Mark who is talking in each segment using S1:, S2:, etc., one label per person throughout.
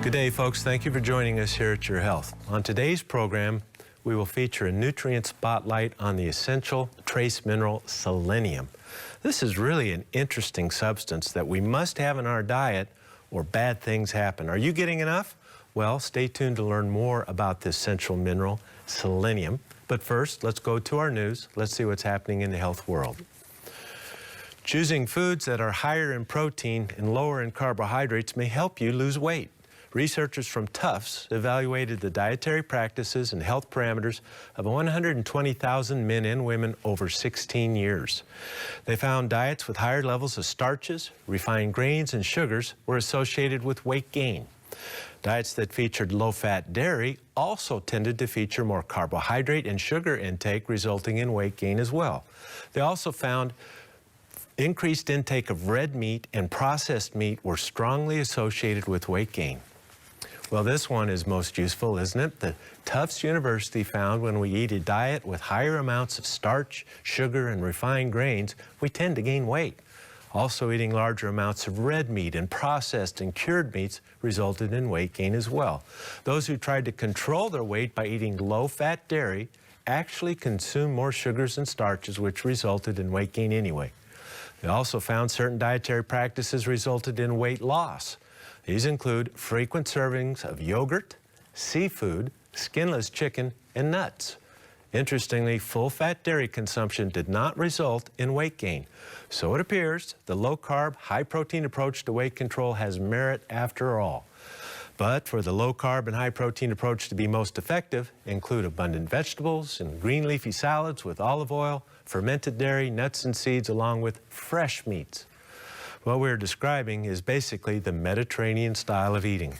S1: Good day, folks. Thank you for joining us here at Your Health. On today's program, we will feature a nutrient spotlight on the essential trace mineral selenium. This is really an interesting substance that we must have in our diet or bad things happen. Are you getting enough? Well, stay tuned to learn more about this essential mineral, selenium. But first, let's go to our news. Let's see what's happening in the health world. Choosing foods that are higher in protein and lower in carbohydrates may help you lose weight. Researchers from Tufts evaluated the dietary practices and health parameters of 120,000 men and women over 16 years. They found diets with higher levels of starches, refined grains, and sugars were associated with weight gain. Diets that featured low-fat dairy also tended to feature more carbohydrate and sugar intake, resulting in weight gain as well. They also found increased intake of red meat and processed meat were strongly associated with weight gain. Well, this one is most useful, isn't it? The Tufts University found when we eat a diet with higher amounts of starch, sugar, and refined grains, we tend to gain weight. Also, eating larger amounts of red meat and processed and cured meats resulted in weight gain as well. Those who tried to control their weight by eating low-fat dairy actually consumed more sugars and starches, which resulted in weight gain anyway. They also found certain dietary practices resulted in weight loss. These include frequent servings of yogurt, seafood, skinless chicken, and nuts. Interestingly, full-fat dairy consumption did not result in weight gain. So it appears the low-carb, high-protein approach to weight control has merit after all. But for the low-carb and high-protein approach to be most effective, include abundant vegetables and green leafy salads with olive oil, fermented dairy, nuts and seeds, along with fresh meats. What we're describing is basically the Mediterranean style of eating.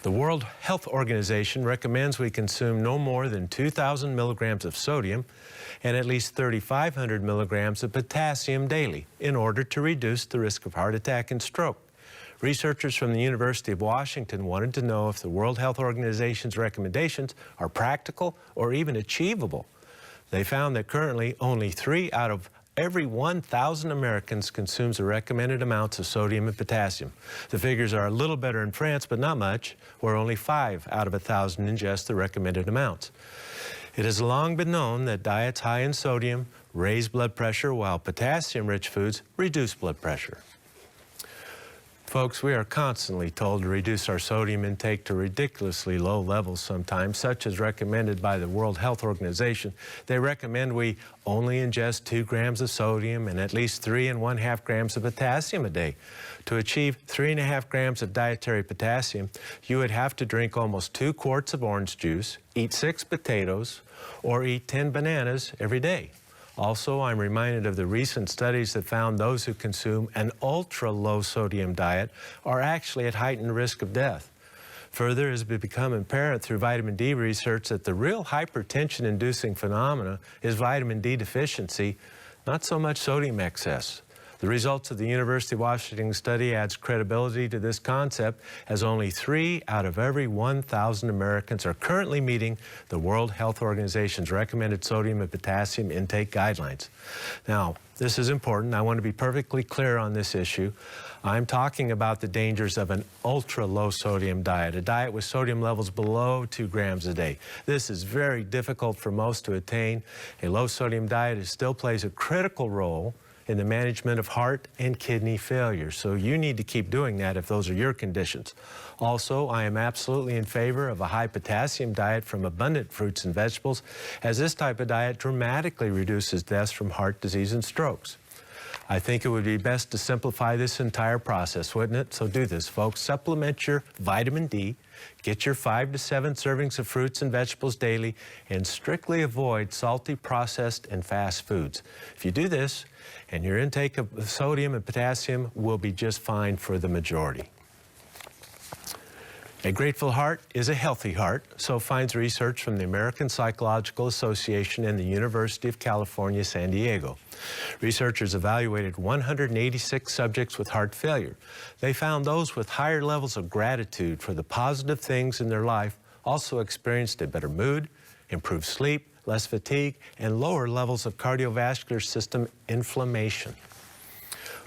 S1: The World Health Organization recommends we consume no more than 2,000 milligrams of sodium and at least 3,500 milligrams of potassium daily in order to reduce the risk of heart attack and stroke. Researchers from the University of Washington wanted to know if the World Health Organization's recommendations are practical or even achievable. They found that currently only 3 out of every 1,000 Americans consumes the recommended amounts of sodium and potassium. The figures are a little better in France, but not much, where only 5 out of 1,000 ingest the recommended amounts. It has long been known that diets high in sodium raise blood pressure, while potassium-rich foods reduce blood pressure. Folks, we are constantly told to reduce our sodium intake to ridiculously low levels sometimes, such as recommended by the World Health Organization. They recommend we only ingest 2 grams of sodium and at least 3½ grams of potassium a day. To achieve 3½ grams of dietary potassium, you would have to drink almost 2 quarts of orange juice, eat 6 potatoes, or eat 10 bananas every day. Also, I'm reminded of the recent studies that found those who consume an ultra-low sodium diet are actually at heightened risk of death. Further, it has become apparent through vitamin D research that the real hypertension-inducing phenomena is vitamin D deficiency, not so much sodium excess. The results of the University of Washington study adds credibility to this concept, as only 3 out of every 1,000 Americans are currently meeting the World Health Organization's recommended sodium and potassium intake guidelines. Now, this is important. I want to be perfectly clear on this issue. I'm talking about the dangers of an ultra-low sodium diet, a diet with sodium levels below 2 grams a day. This is very difficult for most to attain. A low sodium diet still plays a critical role in the management of heart and kidney failure. So you need to keep doing that if those are your conditions. Also, I am absolutely in favor of a high potassium diet from abundant fruits and vegetables, as this type of diet dramatically reduces deaths from heart disease and strokes. I think it would be best to simplify this entire process, wouldn't it? So do this, folks. Supplement your vitamin D, get your 5 to 7 servings of fruits and vegetables daily, and strictly avoid salty, processed, and fast foods. If you do this, and your intake of sodium and potassium will be just fine for the majority. A grateful heart is a healthy heart, so finds research from the American Psychological Association and the University of California, San Diego. Researchers evaluated 186 subjects with heart failure. They found those with higher levels of gratitude for the positive things in their life also experienced a better mood, improved sleep, less fatigue, and lower levels of cardiovascular system inflammation.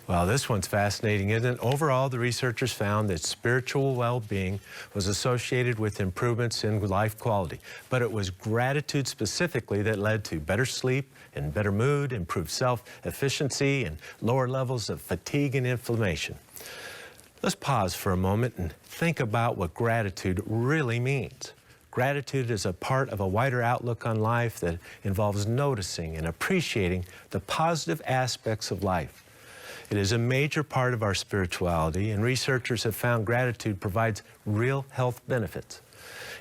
S1: Well, this one's fascinating, isn't it? Overall, the researchers found that spiritual well-being was associated with improvements in life quality, but it was gratitude specifically that led to better sleep and better mood, improved self-efficiency, and lower levels of fatigue and inflammation. Let's pause for a moment and think about what gratitude really means. Gratitude is a part of a wider outlook on life that involves noticing and appreciating the positive aspects of life. It is a major part of our spirituality, and researchers have found gratitude provides real health benefits.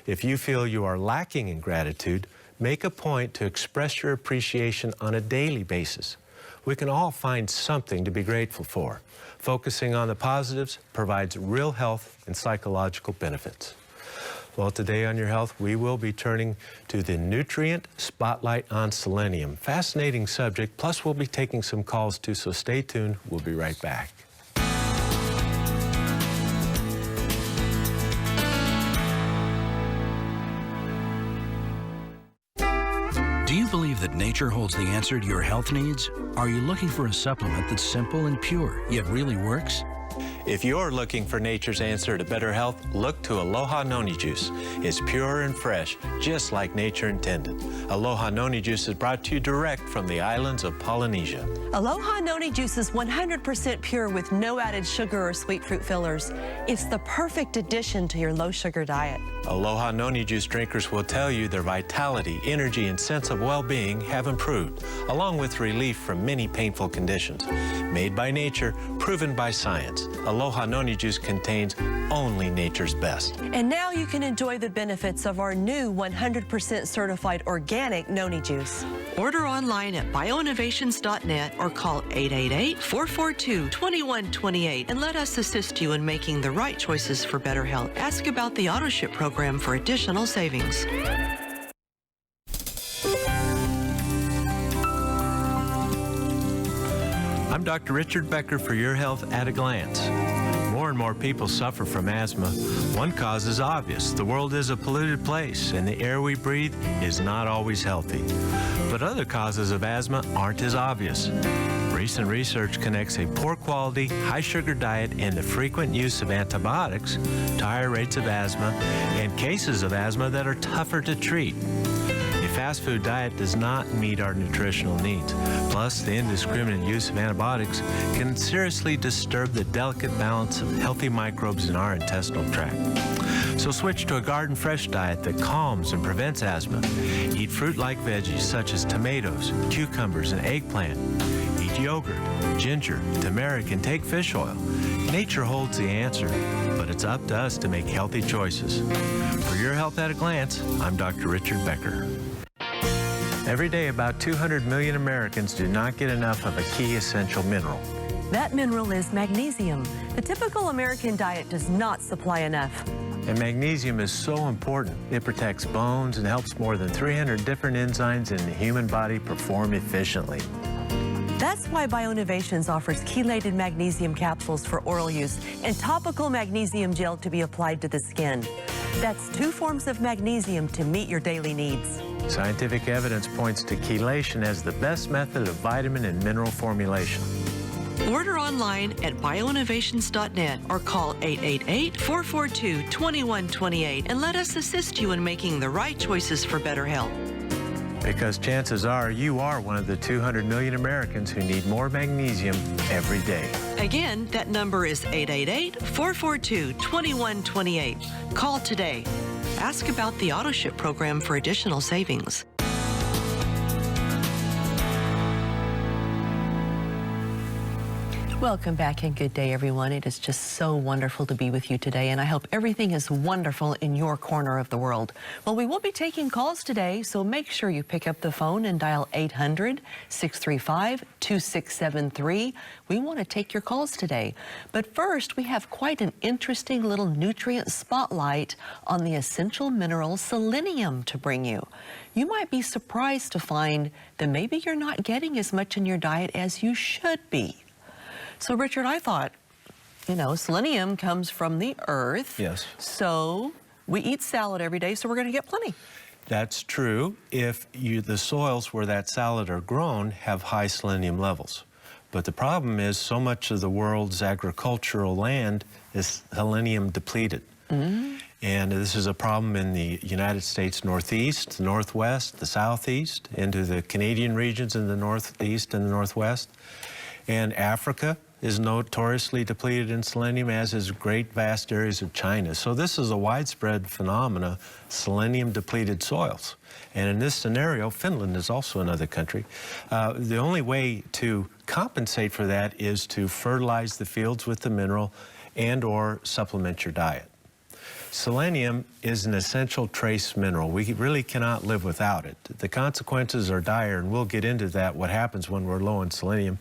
S1: If you feel you are lacking in gratitude, make a point to express your appreciation on a daily basis. We can all find something to be grateful for. Focusing on the positives provides real health and psychological benefits. Well, today on Your Health, we will be turning to the nutrient spotlight on selenium. Fascinating subject, plus we'll be taking some calls too, so stay tuned. We'll be right back.
S2: Do you believe that nature holds the answer to your health needs? Are you looking for a supplement that's simple and pure, yet really works?
S1: If you're looking for nature's answer to better health, look to Aloha Noni juice. It's pure and fresh, just like nature intended. Aloha Noni juice is brought to you direct from the islands of Polynesia.
S3: Aloha Noni juice is 100% pure with no added sugar or sweet fruit fillers. It's the perfect addition to your low-sugar diet.
S1: Aloha Noni juice drinkers will tell you their vitality, energy, and sense of well-being have improved, along with relief from many painful conditions. Made by nature, proven by science, Aloha Noni juice contains only nature's best.
S3: And now you can enjoy the benefits of our new 100% certified organic Noni juice.
S4: Order online at bioinnovations.net or call 888-442-2128 and let us assist you in making the right choices for better health. Ask about the AutoShip program for additional savings.
S1: I'm Dr. Richard Becker for Your Health at a Glance. More and more people suffer from asthma. One cause is obvious. The world is a polluted place, and the air we breathe is not always healthy. But other causes of asthma aren't as obvious. Recent research connects a poor quality, high sugar diet and the frequent use of antibiotics to higher rates of asthma and cases of asthma that are tougher to treat. A fast food diet does not meet our nutritional needs. Plus, the indiscriminate use of antibiotics can seriously disturb the delicate balance of healthy microbes in our intestinal tract. So switch to a garden fresh diet that calms and prevents asthma. Eat fruit-like veggies such as tomatoes, cucumbers, and eggplant. Eat yogurt, ginger, turmeric, and take fish oil. Nature holds the answer, but it's up to us to make healthy choices. For Your Health at a Glance, I'm Dr. Richard Becker. Every day, about 200 million Americans do not get enough of a key essential mineral.
S3: That mineral is magnesium. The typical American diet does not supply enough.
S1: And magnesium is so important. It protects bones and helps more than 300 different enzymes in the human body perform efficiently.
S3: That's why BioInnovations offers chelated magnesium capsules for oral use and topical magnesium gel to be applied to the skin. That's 2 forms of magnesium to meet your daily needs.
S1: Scientific evidence points to chelation as the best method of vitamin and mineral formulation.
S4: Order online at bioinnovations.net or call 888-442-2128 and let us assist you in making the right choices for better health.
S1: Because chances are you are one of the 200 million Americans who need more magnesium every day.
S4: Again, that number is 888-442-2128. Call today. Ask about the AutoShip program for additional savings.
S3: Welcome back and good day, everyone. It is just so wonderful to be with you today, and I hope everything is wonderful in your corner of the world. Well, we will be taking calls today, so make sure you pick up the phone and dial 800-635-2673. We want to take your calls today. But first, we have quite an interesting little nutrient spotlight on the essential mineral selenium to bring you. You might be surprised to find that maybe you're not getting as much in your diet as you should be. So, Richard, I thought, you know, selenium comes from the earth.
S1: Yes.
S3: So we eat salad every day, so we're going to get plenty.
S1: That's true if the soils where that salad are grown have high selenium levels. But the problem is so much of the world's agricultural land is selenium depleted. And this is a problem in the United States Northeast, the Northwest, the Southeast, into the Canadian regions in the Northeast and the Northwest. And Africa is notoriously depleted in selenium, as is great vast areas of China. So this is a widespread phenomena, selenium-depleted soils. And in this scenario, Finland is also another country. The only way to compensate for that is to fertilize the fields with the mineral and/or supplement your diet. Selenium is an essential trace mineral. We really cannot live without it. The consequences are dire, and we'll get into that, what happens when we're low in selenium.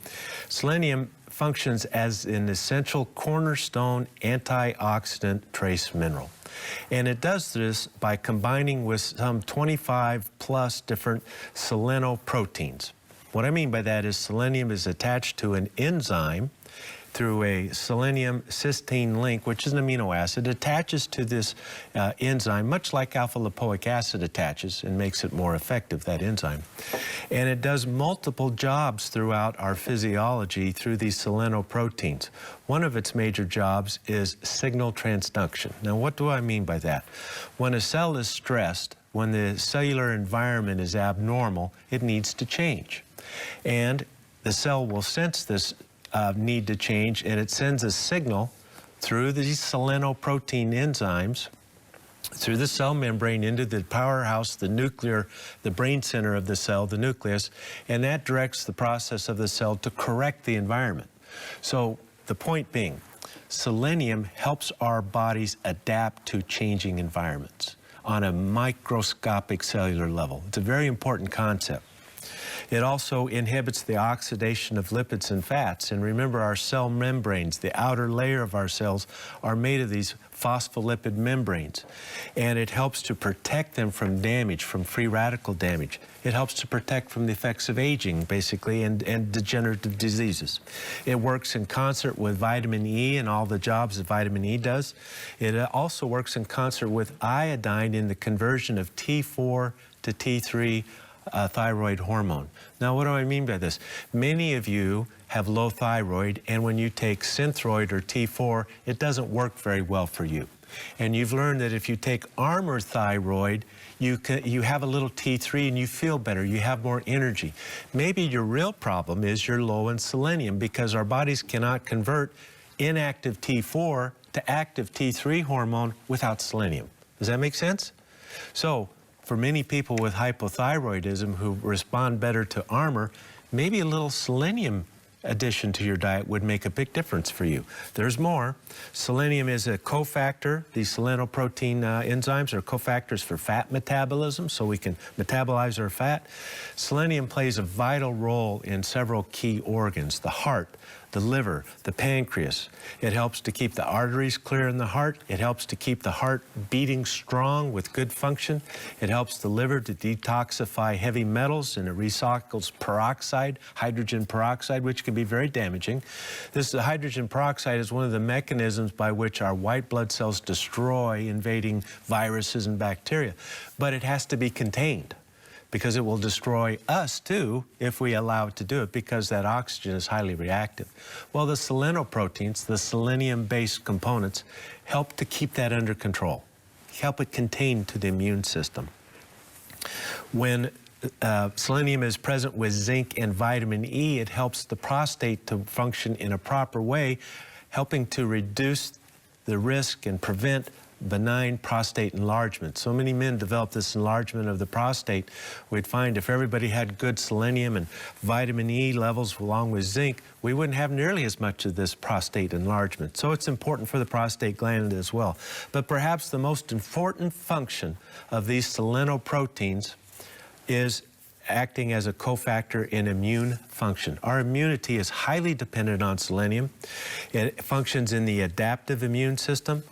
S1: Selenium functions as an essential cornerstone antioxidant trace mineral. And it does this by combining with some 25 plus different selenoproteins. What I mean by that is selenium is attached to an enzyme through a selenium cysteine link, which is an amino acid, attaches to this enzyme, much like alpha-lipoic acid attaches and makes it more effective, that enzyme. And it does multiple jobs throughout our physiology through these selenoproteins. One of its major jobs is signal transduction. Now, what do I mean by that? When a cell is stressed, when the cellular environment is abnormal, it needs to change. And the cell will sense this need to change, and it sends a signal through these selenoprotein enzymes through the cell membrane into the powerhouse, the brain center of the cell, the nucleus, and that directs the process of the cell to correct the environment. So the point being, selenium helps our bodies adapt to changing environments on a microscopic cellular level. It's a very important concept. It also inhibits the oxidation of lipids and fats. And remember, our cell membranes, the outer layer of our cells, are made of these phospholipid membranes. And it helps to protect them from damage, from free radical damage. It helps to protect from the effects of aging, basically, and degenerative diseases. It works in concert with vitamin E and all the jobs that vitamin E does. It also works in concert with iodine in the conversion of T4 to T3 thyroid hormone. Now, what do I mean by this? Many of you have low thyroid, and when you take Synthroid or T4, it doesn't work very well for you. And you've learned that if you take Armour thyroid, you have a little T3 and you feel better, you have more energy. Maybe your real problem is you're low in selenium, because our bodies cannot convert inactive T4 to active T3 hormone without selenium. Does that make sense? So, for many people with hypothyroidism who respond better to Armour, maybe a little selenium addition to your diet would make a big difference for you. There's more. Selenium is a cofactor. These selenoprotein enzymes are cofactors for fat metabolism, so we can metabolize our fat. Selenium plays a vital role in several key organs: the heart, the liver, the pancreas. It helps to keep the arteries clear in the heart. It helps to keep the heart beating strong with good function. It helps the liver to detoxify heavy metals, and it recycles peroxide, hydrogen peroxide, which can be very damaging. The hydrogen peroxide is one of the mechanisms by which our white blood cells destroy invading viruses and bacteria. But it has to be contained, because it will destroy us too if we allow it to do it, because that oxygen is highly reactive. Well, the selenoproteins, the selenium-based components, help to keep that under control, help it contain to the immune system. When selenium is present with zinc and vitamin E, it helps the prostate to function in a proper way, helping to reduce the risk and prevent benign prostate enlargement. So many men develop this enlargement of the prostate. We'd find if everybody had good selenium and vitamin E levels along with zinc, we wouldn't have nearly as much of this prostate enlargement. So it's important for the prostate gland as well. But perhaps the most important function of these selenoproteins is acting as a cofactor in immune function. Our immunity is highly dependent on selenium. It functions in the adaptive immune system.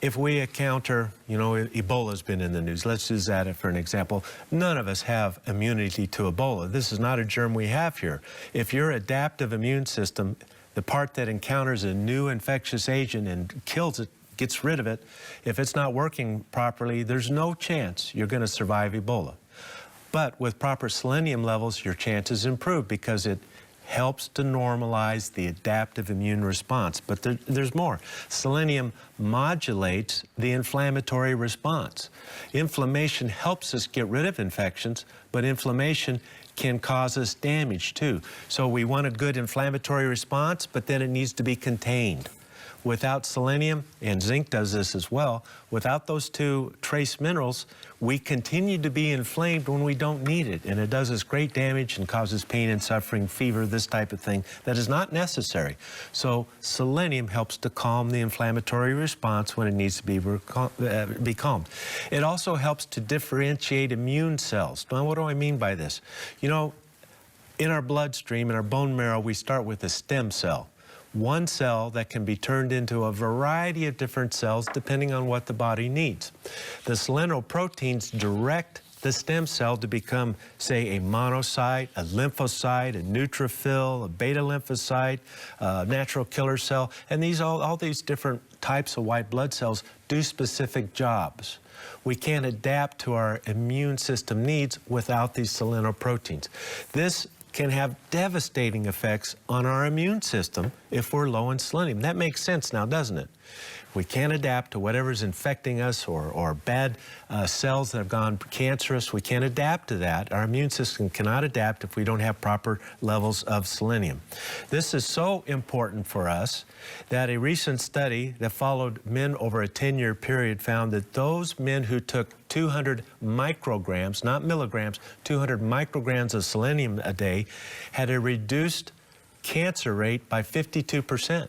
S1: If we encounter, Ebola's been in the news. Let's use that for an example. None of us have immunity to Ebola. This is not a germ we have here. If your adaptive immune system, the part that encounters a new infectious agent and kills it, gets rid of it, if it's not working properly, there's no chance you're going to survive Ebola. But with proper selenium levels, your chances improve, because it helps to normalize the adaptive immune response. But there's more. Selenium modulates the inflammatory response. Inflammation helps us get rid of infections, but inflammation can cause us damage too. So we want a good inflammatory response, but then it needs to be contained. Without selenium, and zinc does this as well, without those two trace minerals, we continue to be inflamed when we don't need it. And it does us great damage and causes pain and suffering, fever, this type of thing that is not necessary. So selenium helps to calm the inflammatory response when it needs to be calmed. It also helps to differentiate immune cells. Now, what do I mean by this? You know, in our bloodstream, in our bone marrow, we start with a stem cell. One cell that can be turned into a variety of different cells depending on what the body needs. The selenoproteins direct the stem cell to become, say, a monocyte, a lymphocyte, a neutrophil, a beta lymphocyte, a natural killer cell, and all these different types of white blood cells do specific jobs. We can't adapt to our immune system needs without these selenoproteins. This can have devastating effects on our immune system if we're low in selenium. That makes sense now, doesn't it? We can't adapt to whatever's infecting us or bad cells that have gone cancerous. We can't adapt to that. Our immune system cannot adapt if we don't have proper levels of selenium. This is so important for us that a recent study that followed men over a 10-year period found that those men who took 200 micrograms, not milligrams, 200 micrograms of selenium a day had a reduced cancer rate by 52%.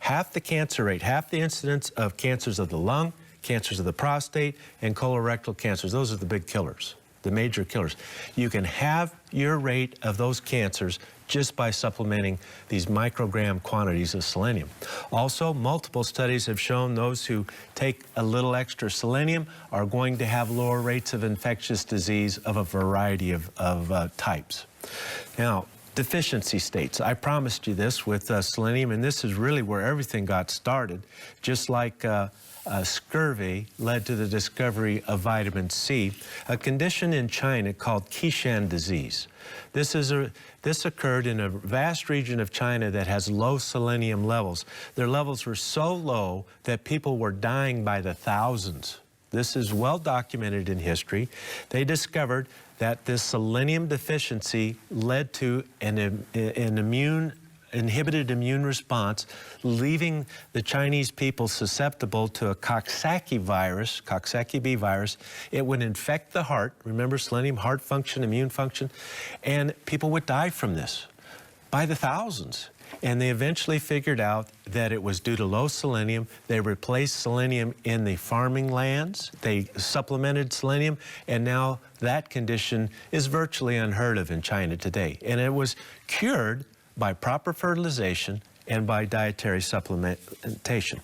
S1: Half the cancer rate, half the incidence of cancers of the lung, cancers of the prostate, and colorectal cancers. Those are the big killers, the major killers. You can have your rate of those cancers just by supplementing these microgram quantities of selenium. Also, multiple studies have shown those who take a little extra selenium are going to have lower rates of infectious disease of a variety of types. Now, deficiency states. I promised you this with selenium, and this is really where everything got started. Just like scurvy led to the discovery of vitamin C, a condition in China called Qishan disease. This occurred in a vast region of China that has low selenium levels. Their levels were so low that people were dying by the thousands. This is well documented in history. They discovered that this selenium deficiency led to an inhibited immune response, leaving the Chinese people susceptible to a Coxsackie B virus. It would infect the heart. Remember selenium, heart function, immune function, and people would die from this by the thousands. And they eventually figured out that it was due to low selenium. They replaced selenium in the farming lands. They supplemented selenium, and now that condition is virtually unheard of in China today. And it was cured by proper fertilization and by dietary supplementation.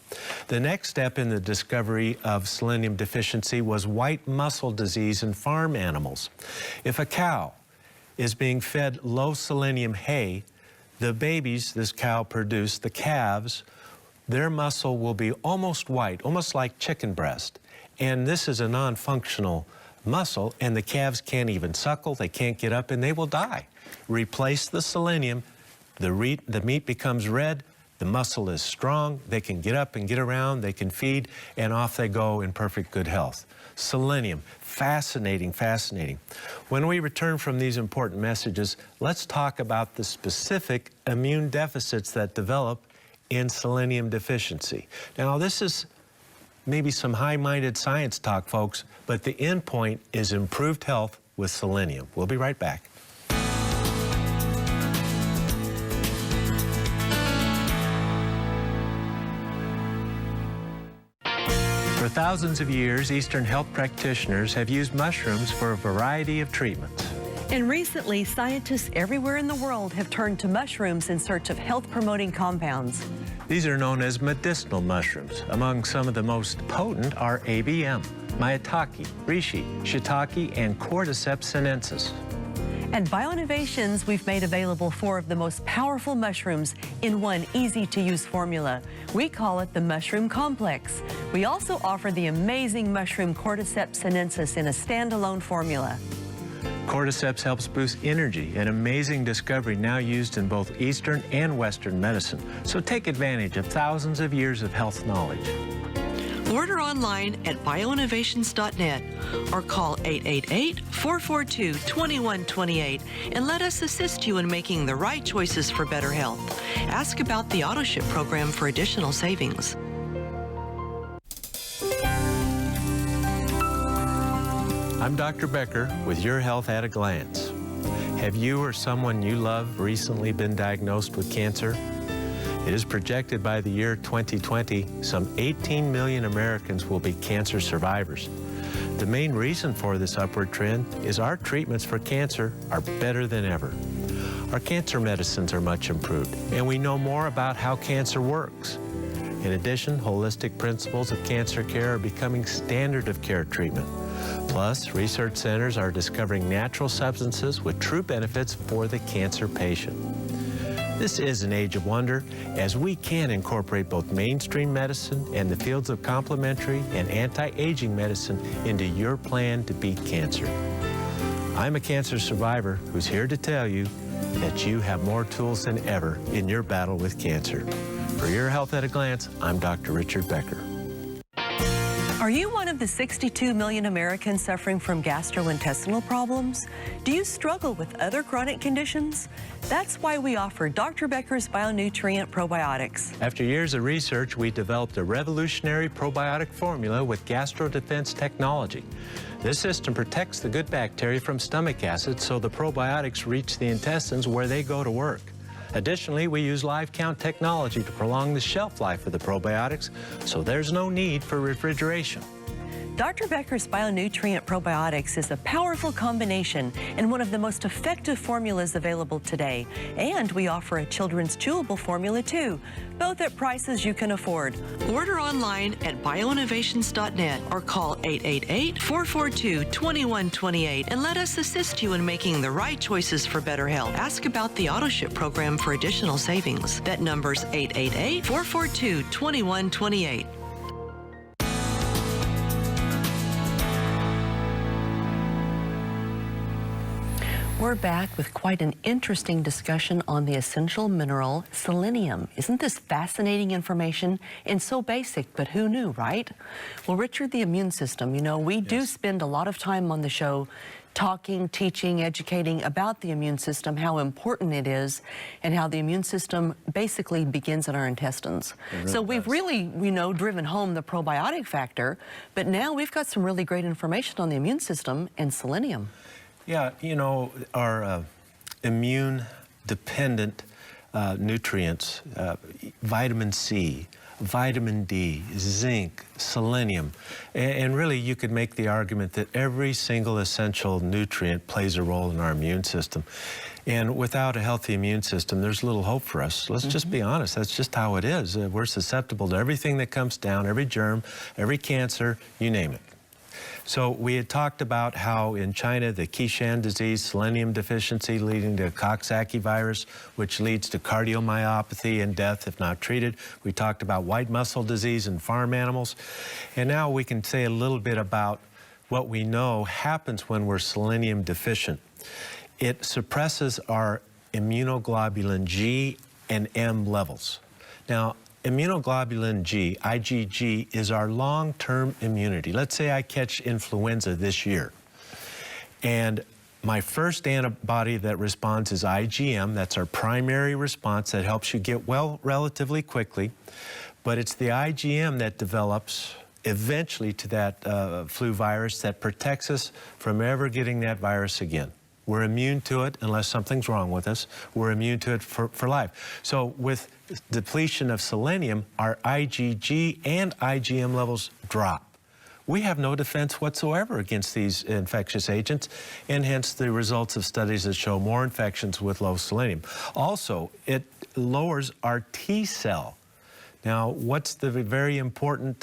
S1: The next step in the discovery of selenium deficiency was white muscle disease in farm animals. If a cow is being fed low selenium hay, the babies this cow produced, the calves, their muscle will be almost white, almost like chicken breast. And this is a non-functional muscle, and the calves can't even suckle, they can't get up, and they will die. Replace the selenium, the meat becomes red, the muscle is strong, they can get up and get around, they can feed, and off they go in perfect good health. Selenium, fascinating, fascinating. When we return from these important messages, let's talk about the specific immune deficits that develop in selenium deficiency. Now, this is maybe some high-minded science talk, folks, but the end point is improved health with selenium. We'll be right back. For thousands of years, Eastern health practitioners have used mushrooms for a variety of treatments.
S3: And recently, scientists everywhere in the world have turned to mushrooms in search of health-promoting compounds.
S1: These are known as medicinal mushrooms. Among some of the most potent are ABM, maitake, reishi, shiitake, and Cordyceps sinensis.
S3: At BioInnovations, we've made available 4 of the most powerful mushrooms in one easy-to-use formula. We call it the Mushroom Complex. We also offer the amazing mushroom Cordyceps sinensis in a standalone formula.
S1: Cordyceps helps boost energy, an amazing discovery now used in both Eastern and Western medicine. So take advantage of thousands of years of health knowledge.
S4: Order online at bioinnovations.net or call 888-442-2128 and let us assist you in making the right choices for better health. Ask about the AutoShip program for additional savings.
S1: I'm Dr. Becker with Your Health at a Glance. Have you or someone you love recently been diagnosed with cancer? It is projected by the year 2020, some 18 million Americans will be cancer survivors. The main reason for this upward trend is our treatments for cancer are better than ever. Our cancer medicines are much improved, and we know more about how cancer works. In addition, holistic principles of cancer care are becoming standard of care treatment. Plus, research centers are discovering natural substances with true benefits for the cancer patient. This is an age of wonder, as we can incorporate both mainstream medicine and the fields of complementary and anti-aging medicine into your plan to beat cancer. I'm a cancer survivor who's here to tell you that you have more tools than ever in your battle with cancer. For Your Health at a Glance, I'm Dr. Richard Becker.
S3: Are you one of the 62 million Americans suffering from gastrointestinal problems? Do you struggle with other chronic conditions? That's why we offer Dr. Becker's Bionutrient Probiotics.
S1: After years of research, we developed a revolutionary probiotic formula with gastrodefense technology. This system protects the good bacteria from stomach acid so the probiotics reach the intestines where they go to work. Additionally, we use live count technology to prolong the shelf life of the probiotics, so there's no need for refrigeration.
S3: Dr. Becker's Bionutrient Probiotics is a powerful combination and one of the most effective formulas available today. And we offer a children's chewable formula too, both at prices you can afford.
S4: Order online at bioinnovations.net or call 888-442-2128 and let us assist you in making the right choices for better health. Ask about the AutoShip program for additional savings. That number's 888-442-2128.
S3: We're back with quite an interesting discussion on the essential mineral selenium. Isn't this fascinating information and so basic, but who knew, right? Well, Richard, the immune system, you know, we do spend a lot of time on the show talking, teaching, educating about the immune system, how important it is, and how the immune system basically begins in our intestines. So we've really, you know, driven home the probiotic factor, but now we've got some really great information on the immune system and selenium.
S1: Yeah, you know, our immune-dependent nutrients, vitamin C, vitamin D, zinc, selenium, and really you could make the argument that every single essential nutrient plays a role in our immune system. And without a healthy immune system, there's little hope for us. Let's just be honest, that's just how it is. We're susceptible to everything that comes down, every germ, every cancer, you name it. So we had talked about how in China, the Qishan disease, selenium deficiency leading to Coxsackie virus, which leads to cardiomyopathy and death if not treated. We talked about white muscle disease in farm animals. And now we can say a little bit about what we know happens when we're selenium deficient. It suppresses our immunoglobulin G and M levels. Now, immunoglobulin G, IgG, is our long-term immunity. Let's say I catch influenza this year, and my first antibody that responds is IgM. That's our primary response that helps you get well relatively quickly, but it's the IgM that develops eventually to that flu virus that protects us from ever getting that virus again. We're immune to it unless something's wrong with us. We're immune to it for life. So with depletion of selenium, our IgG and IgM levels drop. We have no defense whatsoever against these infectious agents, and hence the results of studies that show more infections with low selenium. Also, it lowers our T cell. Now, what's the very important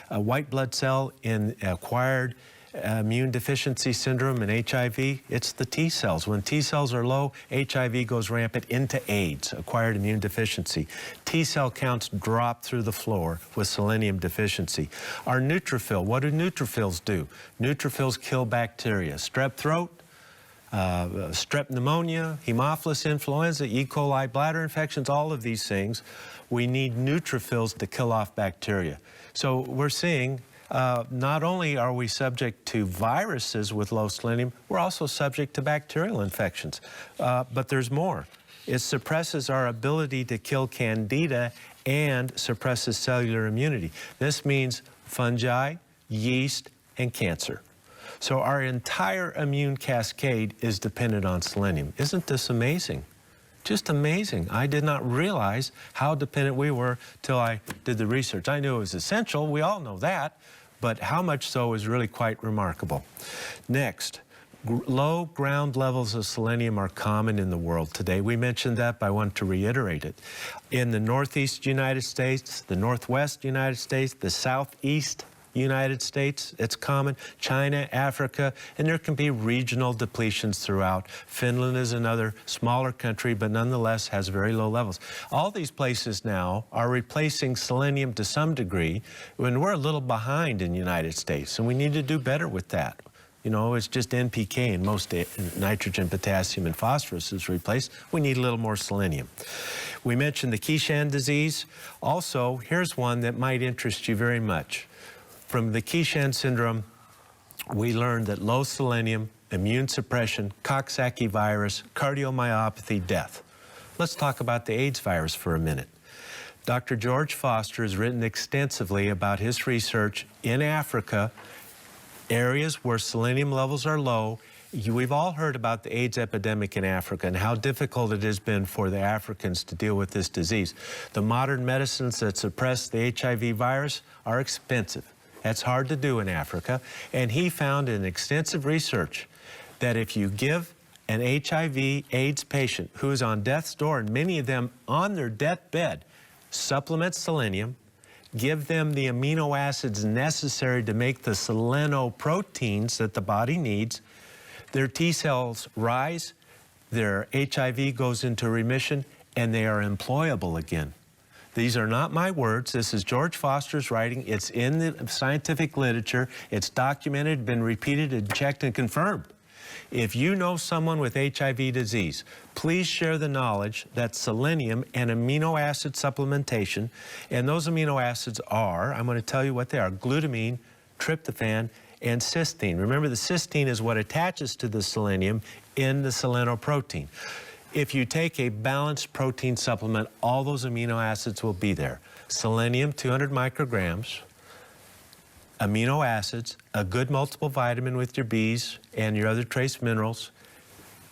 S1: white blood cell in acquired immune deficiency syndrome and HIV, it's the T cells. When T cells are low, HIV goes rampant into AIDS, acquired immune deficiency. T cell counts drop through the floor with selenium deficiency. Our neutrophil, what do neutrophils do? Neutrophils kill bacteria. Strep throat, strep pneumonia, Haemophilus influenza, E. coli, bladder infections, all of these things, we need neutrophils to kill off bacteria. So we're seeing not only are we subject to viruses with low selenium, we're also subject to bacterial infections. But there's more. It suppresses our ability to kill candida and suppresses cellular immunity. This means fungi, yeast, and cancer. So our entire immune cascade is dependent on selenium. Isn't this amazing? Just amazing. I did not realize how dependent we were till I did the research. I knew it was essential, we all know that, but how much so is really quite remarkable. Next, low ground levels of selenium are common in the world today. We mentioned that, but I want to reiterate it. In the northeast United States, the northwest United States, the southeast United States, it's common, China, Africa, and there can be regional depletions throughout. Finland is another smaller country, but nonetheless has very low levels. All these places now are replacing selenium to some degree, when we're a little behind in the United States, and we need to do better with that. You know, it's just NPK and most nitrogen, potassium, and phosphorus is replaced. We need a little more selenium. We mentioned the Keshan disease. Also, here's one that might interest you very much. From the Keshan syndrome, we learned that low selenium, immune suppression, Coxsackie virus, cardiomyopathy, death. Let's talk about the AIDS virus for a minute. Dr. George Foster has written extensively about his research in Africa, areas where selenium levels are low. We've all heard about the AIDS epidemic in Africa and how difficult it has been for the Africans to deal with this disease. The modern medicines that suppress the HIV virus are expensive. That's hard to do in Africa. And he found in extensive research that if you give an HIV/AIDS patient who is on death's door, and many of them on their deathbed, supplement selenium, give them the amino acids necessary to make the selenoproteins that the body needs, their T cells rise, their HIV goes into remission, and they are employable again. These are not my words. This is George Foster's writing. It's in the scientific literature. It's documented, been repeated, and checked, and confirmed. If you know someone with HIV disease, please share the knowledge that selenium and amino acid supplementation, and those amino acids are, I'm going to tell you what they are, glutamine, tryptophan, and cysteine. Remember, the cysteine is what attaches to the selenium in the selenoprotein. If you take a balanced protein supplement, all those amino acids will be there. Selenium, 200 micrograms, amino acids, a good multiple vitamin with your Bs and your other trace minerals.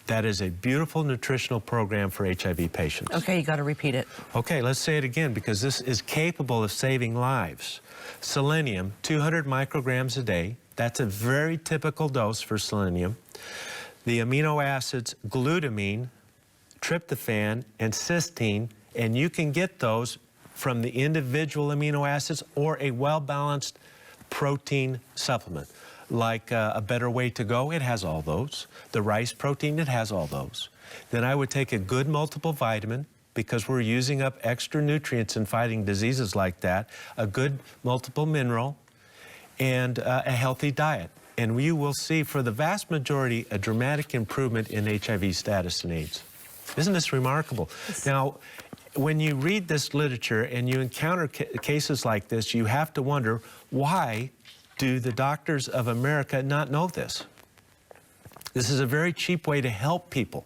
S1: That is a beautiful nutritional program for HIV patients.
S3: Okay, you got to repeat it.
S1: Okay, let's say it again because this is capable of saving lives. Selenium, 200 micrograms a day. That's a very typical dose for selenium. The amino acids, glutamine, tryptophan, and cysteine, and you can get those from the individual amino acids or a well-balanced protein supplement. Like a Better Way to Go, it has all those. The rice protein, it has all those. Then I would take a good multiple vitamin because we're using up extra nutrients in fighting diseases like that, a good multiple mineral, and a healthy diet. And you will see, for the vast majority, a dramatic improvement in HIV status and AIDS. Isn't this remarkable? Now, when you read this literature and you encounter cases like this, you have to wonder, why do the doctors of America not know this? This is a very cheap way to help people.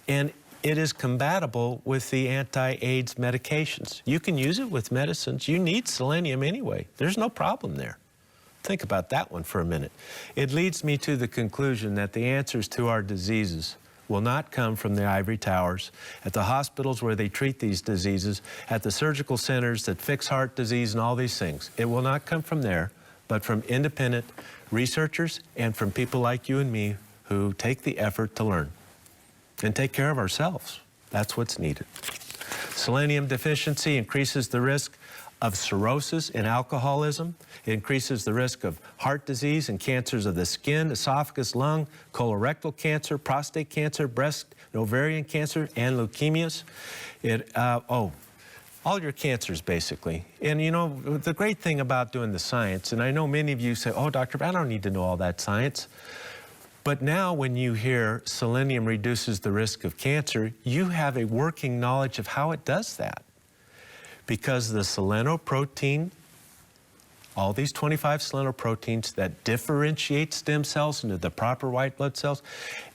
S1: And it is compatible with the anti-AIDS medications. You can use it with medicines. You need selenium anyway. There's no problem there. Think about that one for a minute. It leads me to the conclusion that the answers to our diseases will not come from the ivory towers, at the hospitals where they treat these diseases, at the surgical centers that fix heart disease and all these things. It will not come from there, but from independent researchers and from people like you and me who take the effort to learn and take care of ourselves. That's what's needed. Selenium deficiency increases the risk of cirrhosis and alcoholism. It increases the risk of heart disease and cancers of the skin, esophagus, lung, colorectal cancer, prostate cancer, breast and ovarian cancer, and leukemias. All your cancers, basically. And you know, the great thing about doing the science, and I know many of you say, oh, Dr. I don't need to know all that science. But now when you hear selenium reduces the risk of cancer, you have a working knowledge of how it does that. Because the selenoprotein, all these 25 selenoproteins that differentiate stem cells into the proper white blood cells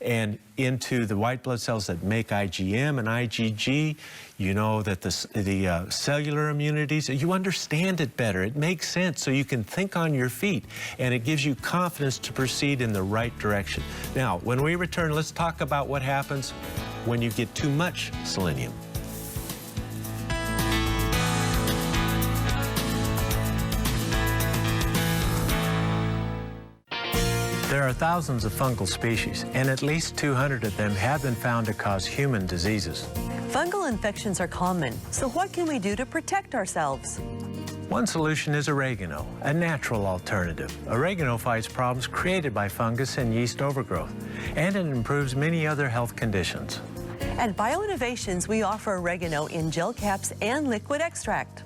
S1: and into the white blood cells that make IgM and IgG, you know that the cellular immunities, you understand it better. It makes sense so you can think on your feet, and it gives you confidence to proceed in the right direction. Now, when we return, let's talk about what happens when you get too much selenium. There are thousands of fungal species, and at least 200 of them have been found to cause human diseases.
S3: Fungal infections are common, so what can we do to protect ourselves?
S1: One solution is oregano, a natural alternative. Oregano fights problems created by fungus and yeast overgrowth, and it improves many other health conditions.
S3: At BioInnovations, we offer oregano in gel caps and liquid extract.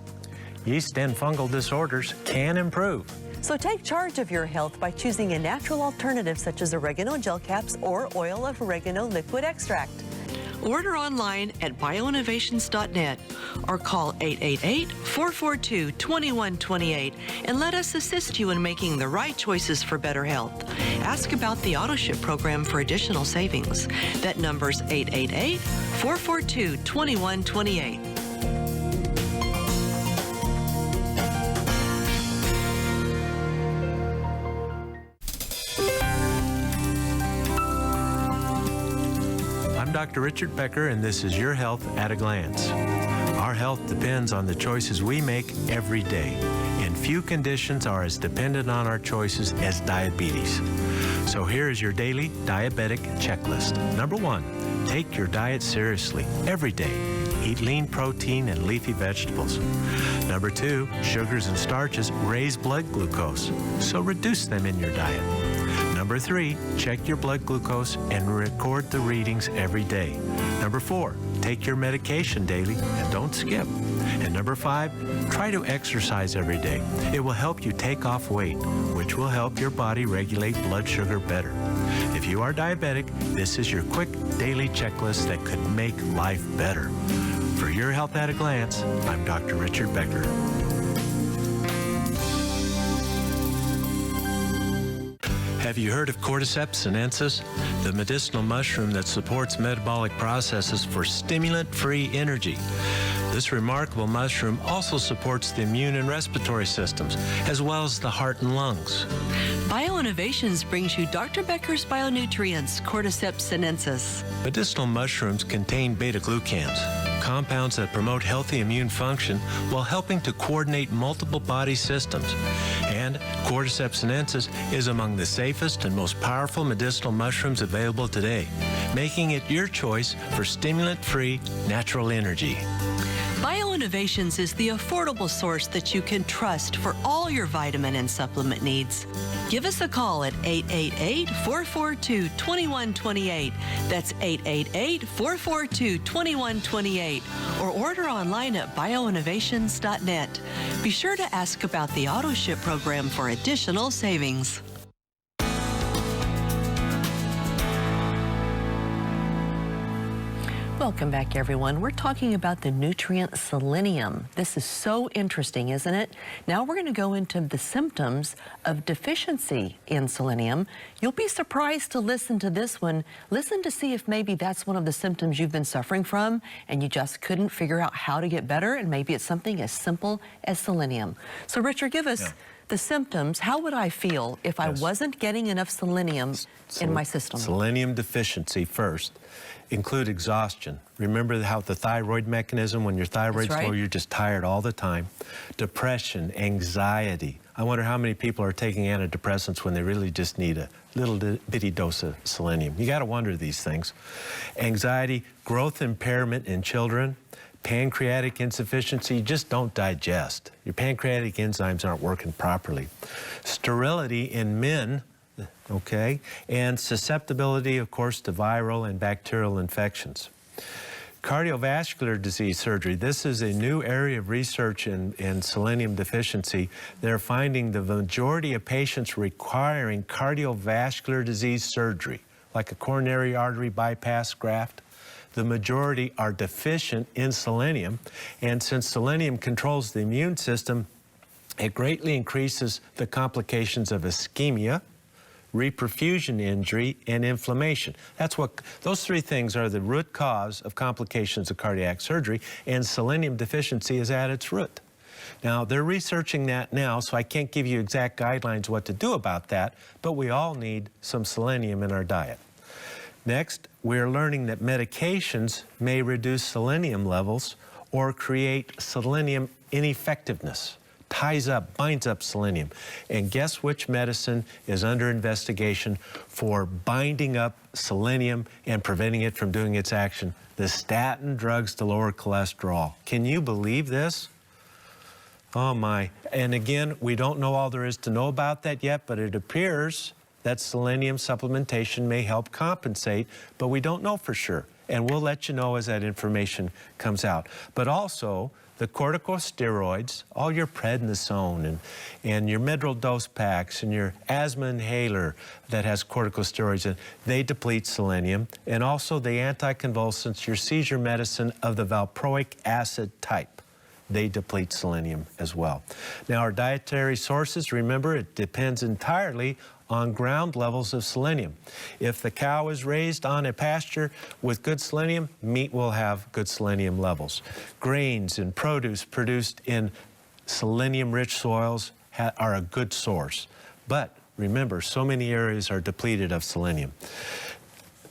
S1: Yeast and fungal disorders can improve.
S3: So take charge of your health by choosing a natural alternative such as oregano gel caps or oil of oregano liquid extract.
S4: Order online at bioinnovations.net or call 888-442-2128 and let us assist you in making the right choices for better health. Ask about the AutoShip program for additional savings. That number's 888-442-2128.
S1: I'm Dr. Richard Becker, and this is Your Health at a Glance. Our health depends on the choices we make every day, and few conditions are as dependent on our choices as diabetes. So here is your daily diabetic checklist. Number 1, take your diet seriously every day. Eat lean protein and leafy vegetables. Number 2, sugars and starches raise blood glucose, so reduce them in your diet. Number 3, check your blood glucose and record the readings every day. Number 4, take your medication daily and don't skip. And number 5, try to exercise every day. It will help you take off weight, which will help your body regulate blood sugar better. If you are diabetic, this is your quick daily checklist that could make life better. For Your Health at a Glance, I'm Dr. Richard Becker. Have you heard of Cordyceps sinensis, the medicinal mushroom that supports metabolic processes for stimulant-free energy? This remarkable mushroom also supports the immune and respiratory systems, as well as the heart and lungs.
S4: BioInnovations brings you Dr. Becker's Bionutrients, Cordyceps sinensis.
S1: Medicinal mushrooms contain beta-glucans, compounds that promote healthy immune function while helping to coordinate multiple body systems. And Cordyceps sinensis is among the safest and most powerful medicinal mushrooms available today, making it your choice for stimulant-free natural energy.
S4: BioInnovations is the affordable source that you can trust for all your vitamin and supplement needs. Give us a call at 888-442-2128. That's 888-442-2128. Or order online at bioinnovations.net. Be sure to ask about the AutoShip program for additional savings.
S3: Welcome back, everyone. We're talking about the nutrient selenium. This is so interesting, isn't it? Now we're going to go into the symptoms of deficiency in selenium. You'll be surprised to listen to this one. Listen to see if maybe that's one of the symptoms you've been suffering from and you just couldn't figure out how to get better, and maybe it's something as simple as selenium. So Richard, give us the symptoms. How would I feel if I wasn't getting enough selenium in my system?
S1: Selenium deficiency first. Include exhaustion. Remember how the thyroid mechanism, when your thyroid's low, you're just tired all the time. Depression, anxiety. I wonder how many people are taking antidepressants when they really just need a little bitty dose of selenium. You got to wonder these things. Anxiety, growth impairment in children, pancreatic insufficiency, you just don't digest. Your pancreatic enzymes aren't working properly. Sterility in men, okay, and susceptibility, of course, to viral and bacterial infections. Cardiovascular disease surgery. This is a new area of research in selenium deficiency. They're finding the majority of patients requiring cardiovascular disease surgery, like a coronary artery bypass graft, the majority are deficient in selenium. And since selenium controls the immune system, it greatly increases the complications of ischemia, reperfusion injury, and inflammation. Those three things are the root cause of complications of cardiac surgery, and selenium deficiency is at its root. Now, they're researching that now, so I can't give you exact guidelines what to do about that, but we all need some selenium in our diet. Next, we're learning that medications may reduce selenium levels or create selenium ineffectiveness. Binds up selenium. And guess which medicine is under investigation for binding up selenium and preventing it from doing its action? The statin drugs to lower cholesterol. Can you believe this? Oh my. And again, we don't know all there is to know about that yet, but it appears that selenium supplementation may help compensate, but we don't know for sure. And we'll let you know as that information comes out. But also, the corticosteroids, all your prednisone and your mineral dose packs and your asthma inhaler that has corticosteroids in, they deplete selenium. And also the anticonvulsants, your seizure medicine of the valproic acid type, they deplete selenium as well. Now our dietary sources, remember, it depends entirely on ground levels of selenium. If the cow is raised on a pasture with good selenium, meat will have good selenium levels. Grains and produce produced in selenium-rich soils are a good source. But remember, so many areas are depleted of selenium.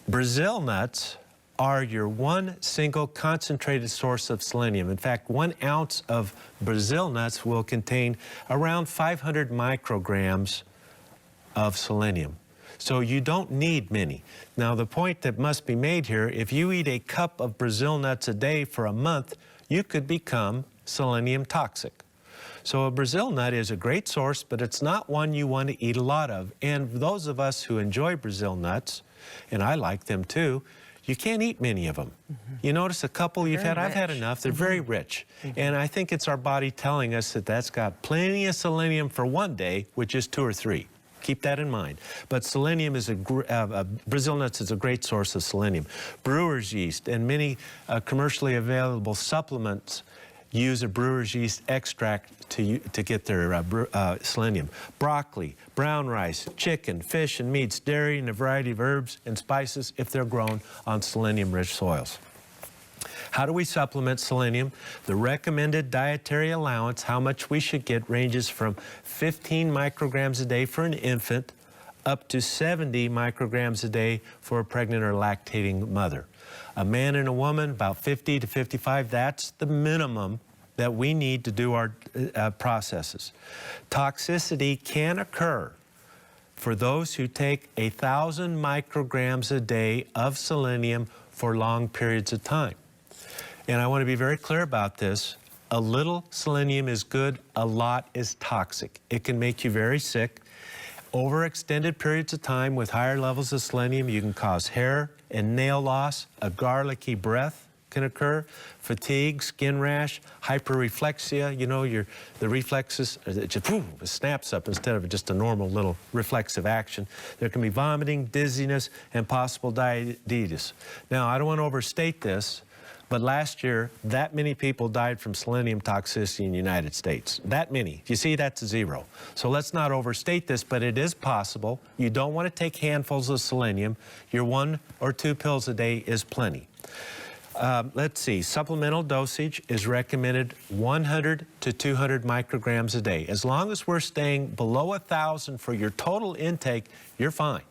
S1: Brazil nuts are your one single concentrated source of selenium. In fact, 1 ounce of Brazil nuts will contain around 500 micrograms of selenium. So you don't need many. Now the point that must be made here, if you eat a cup of Brazil nuts a day for a month, you could become selenium toxic. So a Brazil nut is a great source, but it's not one you want to eat a lot of. And those of us who enjoy Brazil nuts, and I like them too, you can't eat many of them. You notice a couple you've had, I've had enough, they're very rich. And I think it's our body telling us that that's got plenty of selenium for one day, which is 2 or 3. Keep that in mind. But selenium is Brazil nuts is a great source of selenium. Brewer's yeast and many commercially available supplements use a brewer's yeast extract to get their selenium. Broccoli, brown rice, chicken, fish and meats, dairy, and a variety of herbs and spices if they're grown on selenium-rich soils. How do we supplement selenium? The recommended dietary allowance, how much we should get, ranges from 15 micrograms a day for an infant up to 70 micrograms a day for a pregnant or lactating mother. A man and a woman, about 50 to 55, that's the minimum that we need to do our processes. Toxicity can occur for those who take 1,000 micrograms a day of selenium for long periods of time. And I want to be very clear about this. A little selenium is good, a lot is toxic. It can make you very sick. Over extended periods of time with higher levels of selenium, you can cause hair and nail loss, a garlicky breath can occur, fatigue, skin rash, hyperreflexia, you know, the reflexes, it just it snaps up instead of just a normal little reflexive action. There can be vomiting, dizziness, and possible diabetes. Now, I don't want to overstate this, but last year, that many people died from selenium toxicity in the United States. That many. You see, that's 0. So let's not overstate this, but it is possible. You don't want to take handfuls of selenium. Your 1 or 2 pills a day is plenty. Let's see, supplemental dosage is recommended 100 to 200 micrograms a day. As long as we're staying below 1,000 for your total intake, you're fine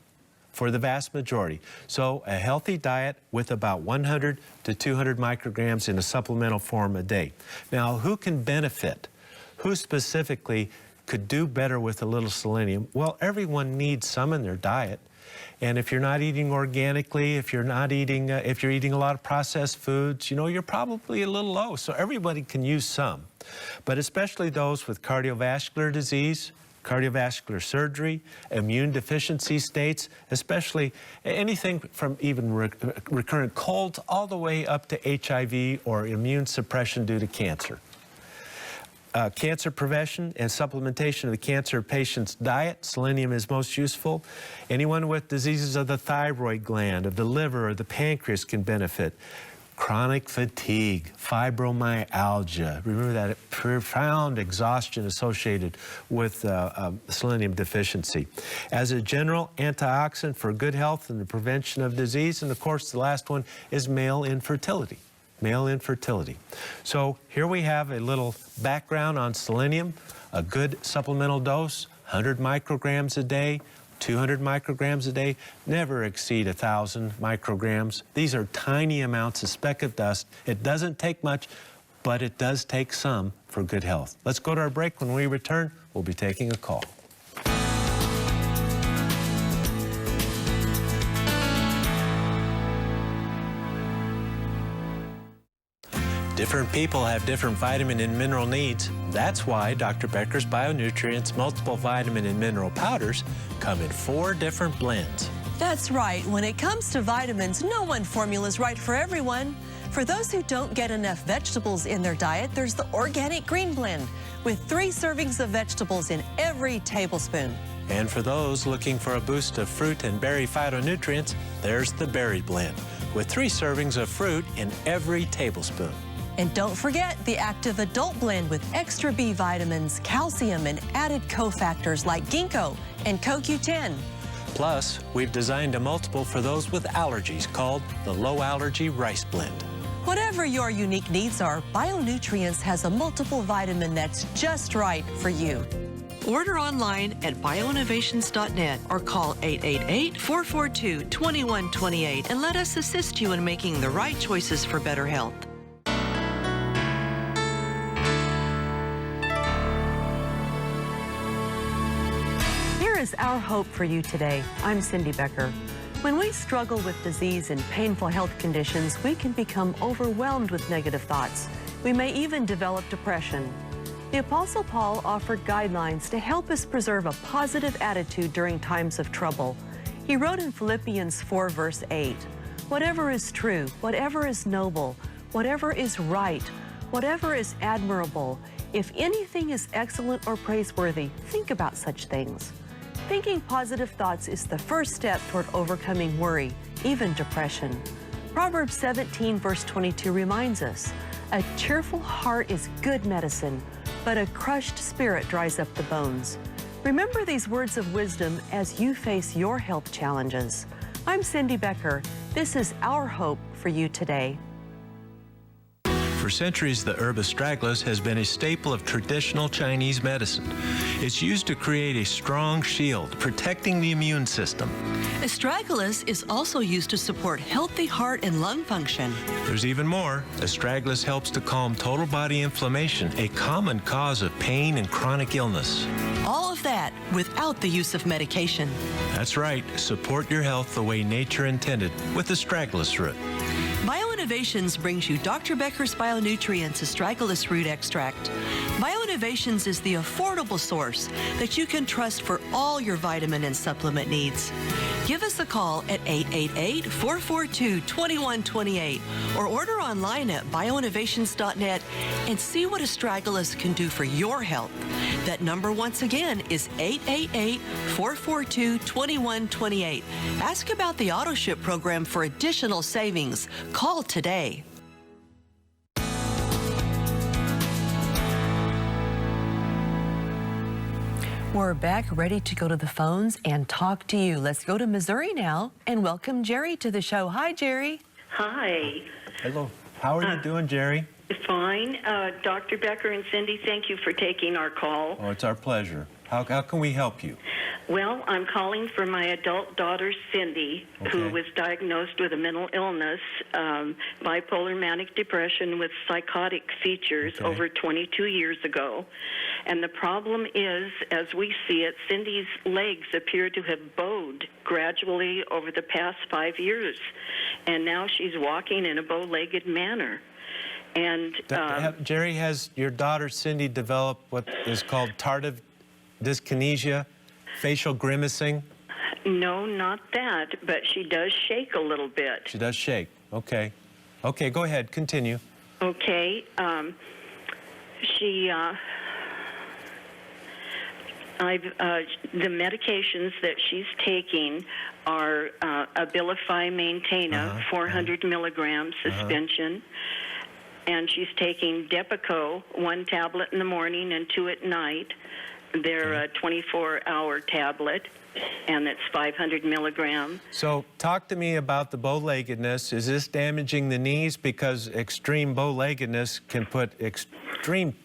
S1: for the vast majority. So a healthy diet with about 100 to 200 micrograms in a supplemental form a day. Now, who can benefit? Who specifically could do better with a little selenium? Well, everyone needs some in their diet. And if you're not eating organically, if you're eating a lot of processed foods, you know, you're probably a little low. So everybody can use some, but especially those with cardiovascular disease, cardiovascular surgery, immune deficiency states, especially anything from even recurrent colds all the way up to HIV or immune suppression due to cancer. Cancer prevention and supplementation of the cancer patient's diet, selenium is most useful. Anyone with diseases of the thyroid gland, of the liver, or the pancreas can benefit. Chronic fatigue, fibromyalgia, remember that profound exhaustion associated with selenium deficiency. As a general antioxidant for good health and the prevention of disease, and of course the last one is male infertility. Male infertility. So here we have a little background on selenium, a good supplemental dose, 100 micrograms a day, 200 micrograms a day, never exceed 1,000 micrograms. These are tiny amounts, a speck of dust. It doesn't take much, but it does take some for good health. Let's go to our break. When we return, we'll be taking a call. Different people have different vitamin and mineral needs. That's why Dr. Becker's Bionutrients multiple vitamin and mineral powders come in 4 different blends.
S5: That's right. When it comes to vitamins, no one formula is right for everyone. For those who don't get enough vegetables in their diet, there's the Organic Green Blend with 3 servings of vegetables in every tablespoon.
S1: And for those looking for a boost of fruit and berry phytonutrients, there's the Berry Blend with 3 servings of fruit in every tablespoon.
S5: And don't forget the Active Adult Blend with extra B vitamins, calcium, and added cofactors like ginkgo and CoQ10.
S1: Plus, we've designed a multiple for those with allergies called the Low Allergy Rice Blend.
S5: Whatever your unique needs are, Bionutrients has a multiple vitamin that's just right for you.
S4: Order online at bioinnovations.net or call 888-442-2128 and let us assist you in making the right choices for better health.
S5: Here is our hope for you today. I'm Cindy Becker. When we struggle with disease and painful health conditions, we can become overwhelmed with negative thoughts. We may even develop depression. The Apostle Paul offered guidelines to help us preserve a positive attitude during times of trouble. He wrote in Philippians 4, verse 8, "Whatever is true, whatever is noble, whatever is right, whatever is admirable, if anything is excellent or praiseworthy, think about such things." Thinking positive thoughts is the first step toward overcoming worry, even depression. Proverbs 17, verse 22 reminds us, "A cheerful heart is good medicine, but a crushed spirit dries up the bones." Remember these words of wisdom as you face your health challenges. I'm Cindy Becker. This is our hope for you today.
S1: For centuries, the herb Astragalus has been a staple of traditional Chinese medicine. It's used to create a strong shield, protecting the immune system.
S4: Astragalus is also used to support healthy heart and lung function.
S1: There's even more. Astragalus helps to calm total body inflammation, a common cause of pain and chronic illness.
S4: All of that without the use of medication.
S1: That's right. Support your health the way nature intended with Astragalus root.
S4: Bioinnovations brings you Dr. Becker's Bionutrients Astragalus Root Extract. Bioinnovations is the affordable source that you can trust for all your vitamin and supplement needs. Give us a call at 888-442-2128 or order online at bioinnovations.net and see what Astragalus can do for your health. That number once again is 888-442-2128. Ask about the AutoShip program for additional savings. Call today.
S3: We're back ready to go to the phones and talk to you. Let's go to Missouri now and welcome Jerry to the show. Hi, Jerry.
S6: Hi.
S1: Hello. How are you doing, Jerry?
S6: Fine. Dr. Becker and Cindy, thank you for taking our call.
S1: Oh, it's our pleasure. How can we help you?
S6: Well, I'm calling for my adult daughter, Cindy, who
S1: Okay.
S6: was diagnosed with a mental illness, bipolar manic depression with psychotic features
S1: Okay.
S6: over 22 years ago. And the problem is, as we see it, Cindy's legs appear to have bowed gradually over the past 5 years. And now she's walking in a bow-legged manner. And
S1: Jerry, has your daughter Cindy developed what is called tardive dyskinesia, facial grimacing?
S6: no, not that, but she does shake a little bit.
S1: She does shake. Okay. Okay, go ahead. Continue.
S6: Okay. The medications that she's taking are Abilify Maintaina, 400 milligrams suspension, and she's taking Depakote, 1 tablet in the morning and 2 at night. They're a 24-hour tablet, and it's 500 milligrams.
S1: So talk to me about the bow-leggedness. Is this damaging the knees? Because extreme bow-leggedness can put extreme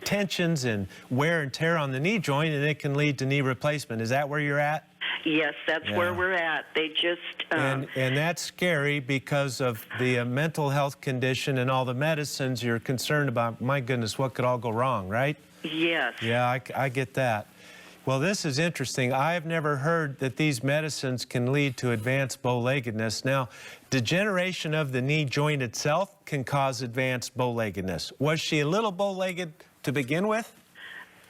S1: tensions and wear and tear on the knee joint, and it can lead to knee replacement. Is that where you're at?
S6: Yes, that's where we're at. They just...
S1: And that's scary because of the mental health condition and all the medicines you're concerned about. My goodness, what could all go wrong, right?
S6: Yes.
S1: Yeah, I get that. Well, this is interesting. I've never heard that these medicines can lead to advanced bow-leggedness. Now, degeneration of the knee joint itself can cause advanced bow-leggedness. Was she a little bow-legged to begin with?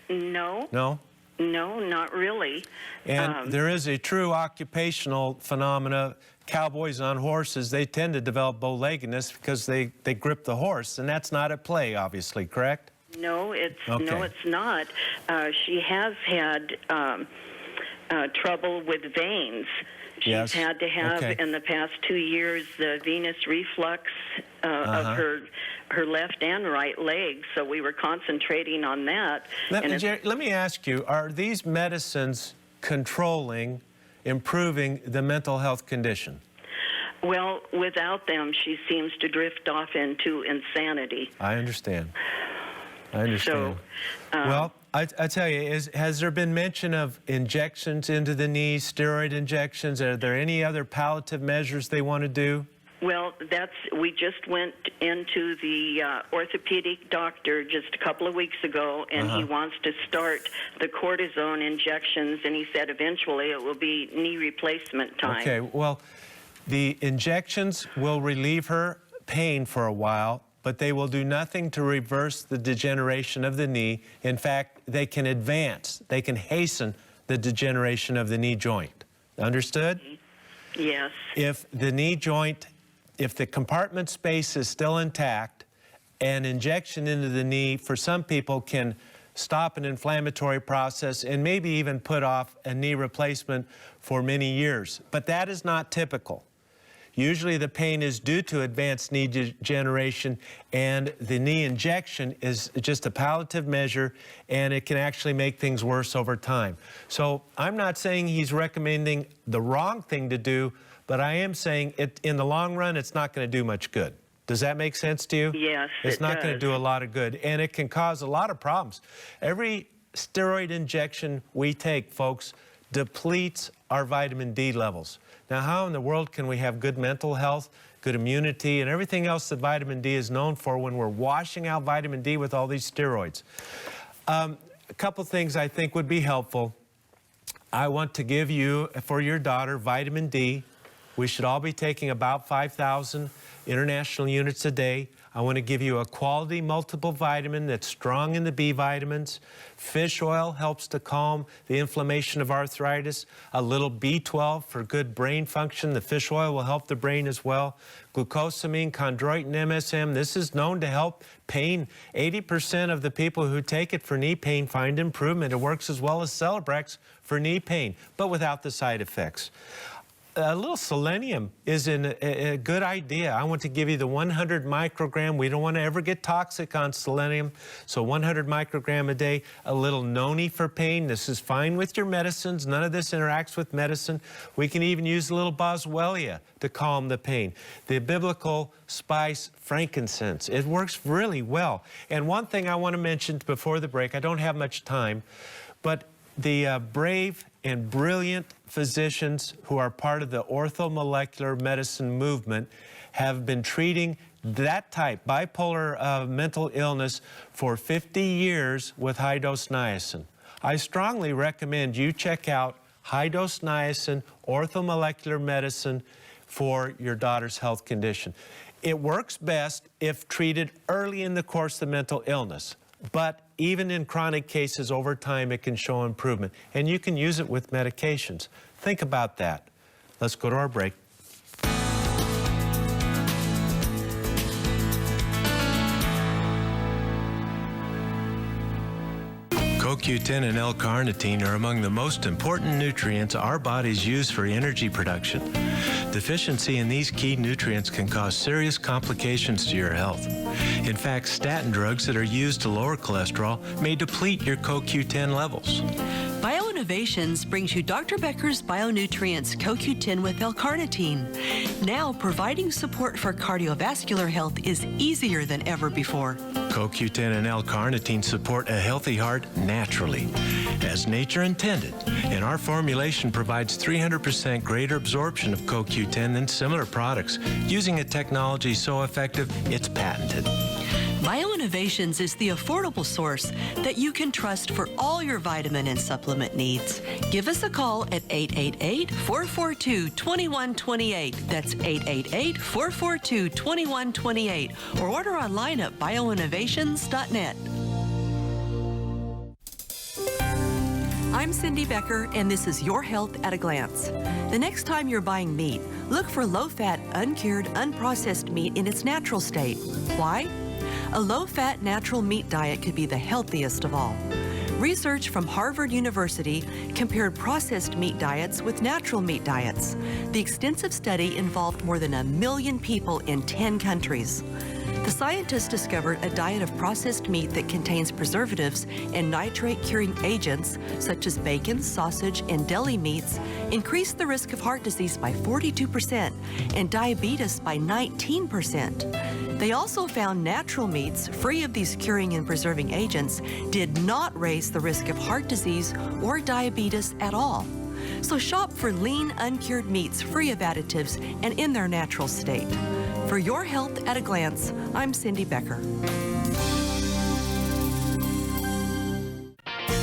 S6: No.
S1: No?
S6: No, not really.
S1: And there is a true occupational phenomena. Cowboys on horses, they tend to develop bow-leggedness because they grip the horse, and that's not at play, obviously, correct?
S6: No, it's
S1: Okay.
S6: not. She has had trouble with veins. She's
S1: Yes.
S6: had to have
S1: Okay.
S6: in the past 2 years the venous reflux of her left and right legs. So we were concentrating on that.
S1: Let me ask you: are these medicines controlling, improving the mental health condition?
S6: Well, without them, she seems to drift off into insanity.
S1: I understand. I understand.
S6: So,
S1: well, I tell you, has there been mention of injections into the knees, steroid injections? Are there any other palliative measures they want to do?
S6: Well, we just went into the orthopedic doctor just a couple of weeks ago, and he wants to start the cortisone injections, and he said eventually it will be knee replacement time.
S1: Okay, well, the injections will relieve her pain for a while, but they will do nothing to reverse the degeneration of the knee. In fact, they can they can hasten the degeneration of the knee joint. Understood?
S6: Yes.
S1: If the knee joint, if the compartment space is still intact, an injection into the knee for some people can stop an inflammatory process and maybe even put off a knee replacement for many years. But that is not typical. Usually the pain is due to advanced knee degeneration, and the knee injection is just a palliative measure, and it can actually make things worse over time. So I'm not saying he's recommending the wrong thing to do, but I am saying in the long run, it's not going to do much good. Does that make sense to you?
S6: Yes,
S1: It's not going to
S6: does.
S1: do a lot of good, and it can cause a lot of problems. Every steroid injection we take, folks, depletes our vitamin D levels. Now, how in the world can we have good mental health, good immunity, and everything else that vitamin D is known for when we're washing out vitamin D with all these steroids? A couple things I think would be helpful. I want to give you, for your daughter, vitamin D. We should all be taking about 5,000 international units a day. I want to give you a quality multiple vitamin that's strong in the B vitamins. Fish oil helps to calm the inflammation of arthritis. A little B12 for good brain function. The fish oil will help the brain as well. Glucosamine, chondroitin, MSM. This is known to help pain. 80% of the people who take it for knee pain find improvement. It works as well as Celebrex for knee pain, but without the side effects. a little selenium is a good idea. I want to give you the 100 microgram. We don't want to ever get toxic on selenium. So 100 microgram a day. A little noni for pain. This is fine with your medicines. None of this interacts with medicine. We can even use a little boswellia to calm the pain. The biblical spice frankincense. It works really well. And one thing I want to mention before the break, I don't have much time, but the brave and brilliant physicians who are part of the orthomolecular medicine movement have been treating that type, bipolar mental illness, for 50 years with high-dose niacin. I strongly recommend you check out high-dose niacin, orthomolecular medicine for your daughter's health condition. It works best if treated early in the course of mental illness. But even in chronic cases, over time, it can show improvement. And you can use it with medications. Think about that. Let's go to our break. CoQ10 and L-carnitine are among the most important nutrients our bodies use for energy production. Deficiency in these key nutrients can cause serious complications to your health. In fact, statin drugs that are used to lower cholesterol may deplete your CoQ10 levels.
S4: Bioinnovations brings you Dr. Becker's Bionutrients CoQ10 with L-carnitine. Now, providing support for cardiovascular health is easier than ever before.
S1: CoQ10 and L-carnitine support a healthy heart naturally, as nature intended, and our formulation provides 300% greater absorption of CoQ10 than similar products, using a technology so effective it's patented.
S4: Bioinnovations is the affordable source that you can trust for all your vitamin and supplement needs. Give us a call at 888-442-2128. That's 888-442-2128. Or order online at bioinnovations.net. I'm Cindy Becker, and this is Your Health at a Glance. The next time you're buying meat, look for low-fat, uncured, unprocessed meat in its natural state. Why? A low-fat natural meat diet could be the healthiest of all. Research from Harvard University compared processed meat diets with natural meat diets. The extensive study involved more than 1 million people in 10 countries. The scientists discovered a diet of processed meat that contains preservatives and nitrate-curing agents, such as bacon, sausage, and deli meats, increased the risk of heart disease by 42% and diabetes by 19%. They also found natural meats, free of these curing and preserving agents, did not raise the risk of heart disease or diabetes at all. So shop for lean, uncured meats free of additives and in their natural state. For Your Health at a Glance, I'm Cindy Becker.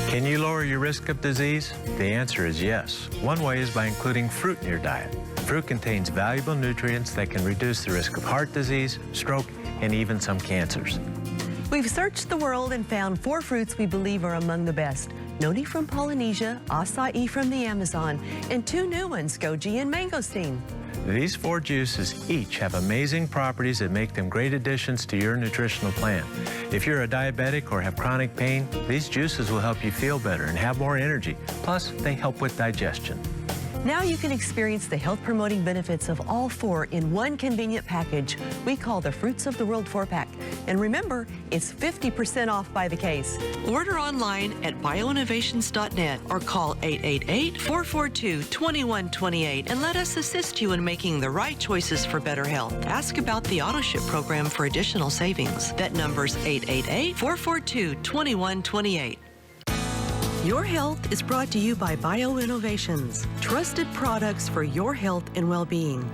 S1: Can you lower your risk of disease? The answer is yes. One way is by including fruit in your diet. Fruit contains valuable nutrients that can reduce the risk of heart disease, stroke, and even some cancers.
S3: We've searched the world and found 4 fruits we believe are among the best. Noni from Polynesia, acai from the Amazon, and 2 new ones, goji and mangosteen.
S1: These 4 juices each have amazing properties that make them great additions to your nutritional plan. If you're a diabetic or have chronic pain, these juices will help you feel better and have more energy. Plus, they help with digestion.
S3: Now you can experience the health-promoting benefits of all 4 in one convenient package we call the Fruits of the World 4-pack. And remember, it's 50% off by the case.
S4: Order online at bioinnovations.net or call 888-442-2128 and let us assist you in making the right choices for better health. Ask about the AutoShip program for additional savings. That number's 888-442-2128. Your Health is brought to you by Bioinnovations, trusted products for your health and well-being.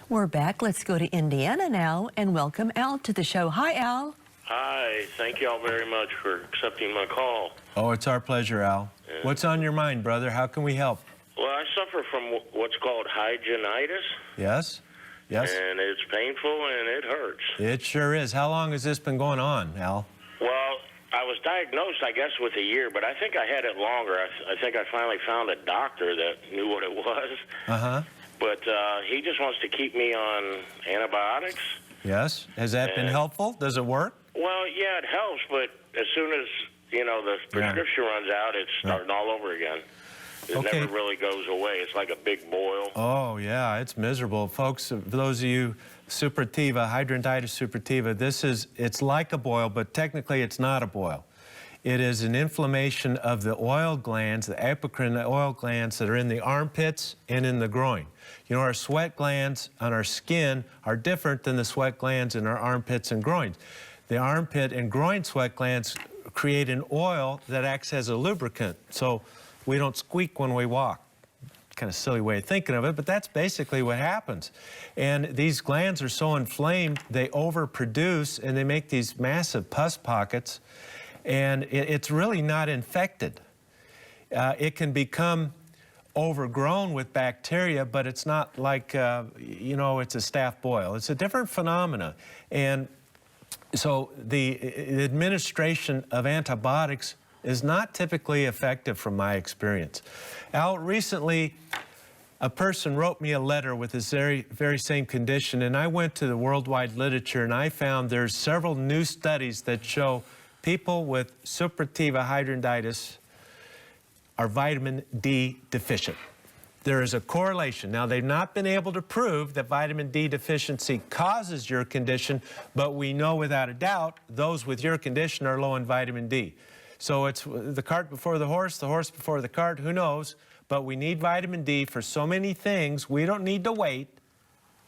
S3: We're back. Let's go to Indiana now and welcome Al to the show. Hi, Al.
S7: Hi. Thank you all very much for accepting my call.
S1: Oh, it's our pleasure, Al. What's on your mind, brother? How can we help?
S7: Well, I suffer from what's called hidradenitis.
S1: Yes? Yes?
S7: And it's painful and it hurts.
S1: It sure is. How long has this been going on, Al?
S7: Well, I was diagnosed, I guess, with a year, but I think I had it longer. I think I finally found a doctor that knew what it was.
S1: Uh-huh.
S7: But he just wants to keep me on antibiotics.
S1: Yes? Has that been helpful? Does it work?
S7: Well, yeah, it helps, but as soon as, the prescription runs out, it's starting all over again. It never really goes away. It's like a big boil.
S1: Oh, yeah, it's miserable. Folks, for those of you, suppurativa, hidradenitis suppurativa, it's like a boil, but technically it's not a boil. It is an inflammation of the oil glands, the apocrine oil glands that are in the armpits and in the groin. You know, our sweat glands on our skin are different than the sweat glands in our armpits and groins. The armpit and groin sweat glands create an oil that acts as a lubricant, so we don't squeak when we walk. Kind of silly way of thinking of it, but that's basically what happens. And these glands are so inflamed, they overproduce and they make these massive pus pockets, and it's really not infected. It can become overgrown with bacteria, but it's not like, you know, it's a staph boil. It's a different phenomena. And so the administration of antibiotics is not typically effective from my experience. Al, recently, a person wrote me a letter with this very same condition, and I went to the worldwide literature and I found there's several new studies that show people with suppurativa hidradenitis are vitamin D deficient. There is a correlation. Now, they've not been able to prove that vitamin D deficiency causes your condition, but we know without a doubt those with your condition are low in vitamin D. So it's the cart before the horse before the cart, who knows? But we need vitamin D for so many things. We don't need to wait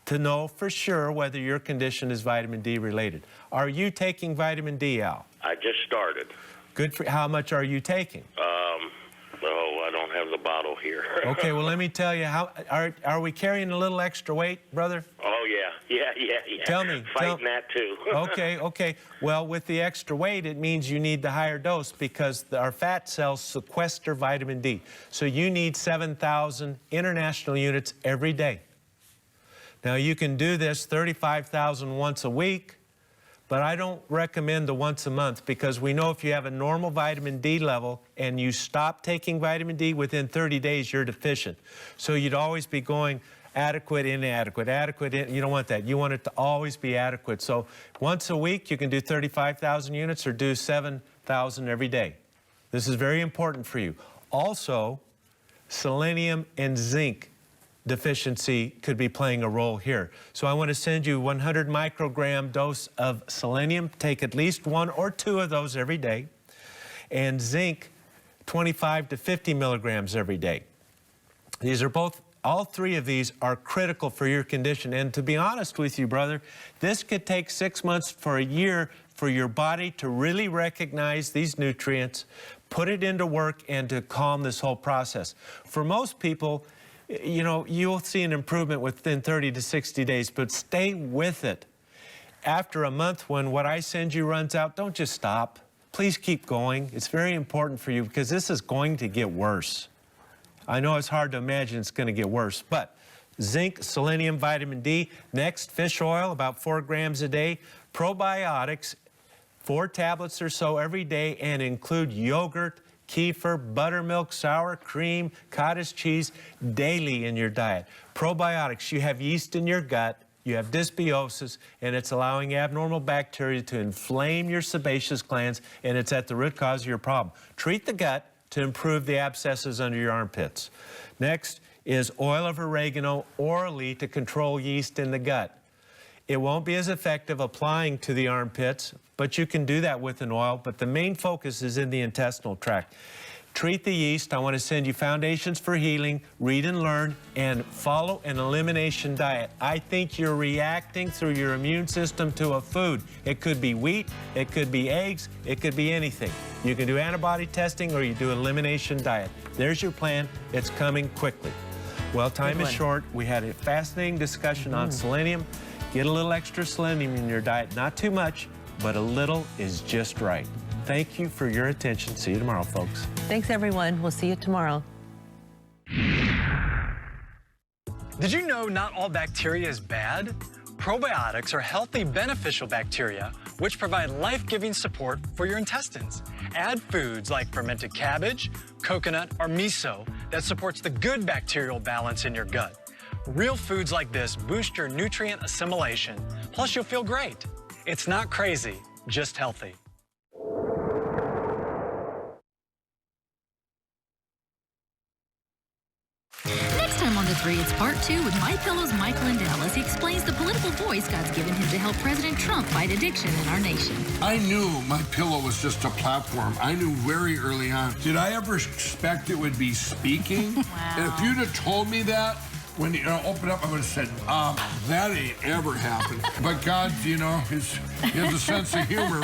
S1: to know for sure whether your condition is vitamin D related. Are you taking vitamin D, Al?
S7: I just started.
S1: Good for how much are you taking?
S7: Oh, I don't have the bottle here.
S1: Okay, well, let me tell you, how are we carrying a little extra weight, brother?
S7: Oh, yeah.
S1: Tell me.
S7: Fighting that, too.
S1: Okay. Well, with the extra weight, it means you need the higher dose because our fat cells sequester vitamin D. So you need 7,000 international units every day. Now, you can do this 35,000 once a week, but I don't recommend the once a month because we know if you have a normal vitamin D level and you stop taking vitamin D, within 30 days you're deficient. So you'd always be going adequate, inadequate, you don't want that. You want it to always be adequate. So once a week you can do 35,000 units or do 7,000 every day. This is very important for you. Also, selenium and zinc deficiency could be playing a role here. So I want to send you 100 microgram dose of selenium. Take at least 1 or 2 of those every day. And zinc, 25 to 50 milligrams every day. These are all 3 of these are critical for your condition. And to be honest with you, brother, this could take 6 months for a year for your body to really recognize these nutrients, put it into work, and to calm this whole process. For most people, you know, you'll see an improvement within 30 to 60 days, but stay with it. After a month, when what I send you runs out, don't just stop. Please keep going. It's very important for you because this is going to get worse. I know it's hard to imagine it's going to get worse, but zinc, selenium, vitamin D. Next, fish oil, about 4 grams a day. Probiotics, 4 tablets or so every day, and include yogurt, kefir, buttermilk, sour cream, cottage cheese daily in your diet. Probiotics, you have yeast in your gut, you have dysbiosis, and it's allowing abnormal bacteria to inflame your sebaceous glands, and it's at the root cause of your problem. Treat the gut to improve the abscesses under your armpits. Next is oil of oregano orally to control yeast in the gut. It won't be as effective applying to the armpits, but you can do that with an oil, but the main focus is in the intestinal tract. Treat the yeast. I want to send you Foundations for Healing, Read and Learn, and follow an elimination diet. I think you're reacting through your immune system to a food. It could be wheat, it could be eggs, it could be anything. You can do antibody testing or you do elimination diet. There's your plan. It's coming quickly. Well, time is short. We had a fascinating discussion on selenium. Get a little extra selenium in your diet. Not too much, but a little is just right. Thank you for your attention. See you tomorrow, folks.
S3: Thanks, everyone. We'll see you tomorrow.
S8: Did you know not all bacteria is bad? Probiotics are healthy, beneficial bacteria which provide life-giving support for your intestines. Add foods like fermented cabbage, coconut, or miso that supports the good bacterial balance in your gut. Real foods like this boost your nutrient assimilation, plus you'll feel great. It's not crazy, just healthy.
S9: 3, it's part 2 with MyPillow's Mike Lindell as he explains the political voice God's given him to help President Trump fight addiction in our nation.
S10: I knew MyPillow was just a platform. I knew very early on. Did I ever expect it would be speaking?
S9: Wow.
S10: And if you'd have told me that, when you open up, I would have said, that ain't ever happened. But God, he has a sense of humor.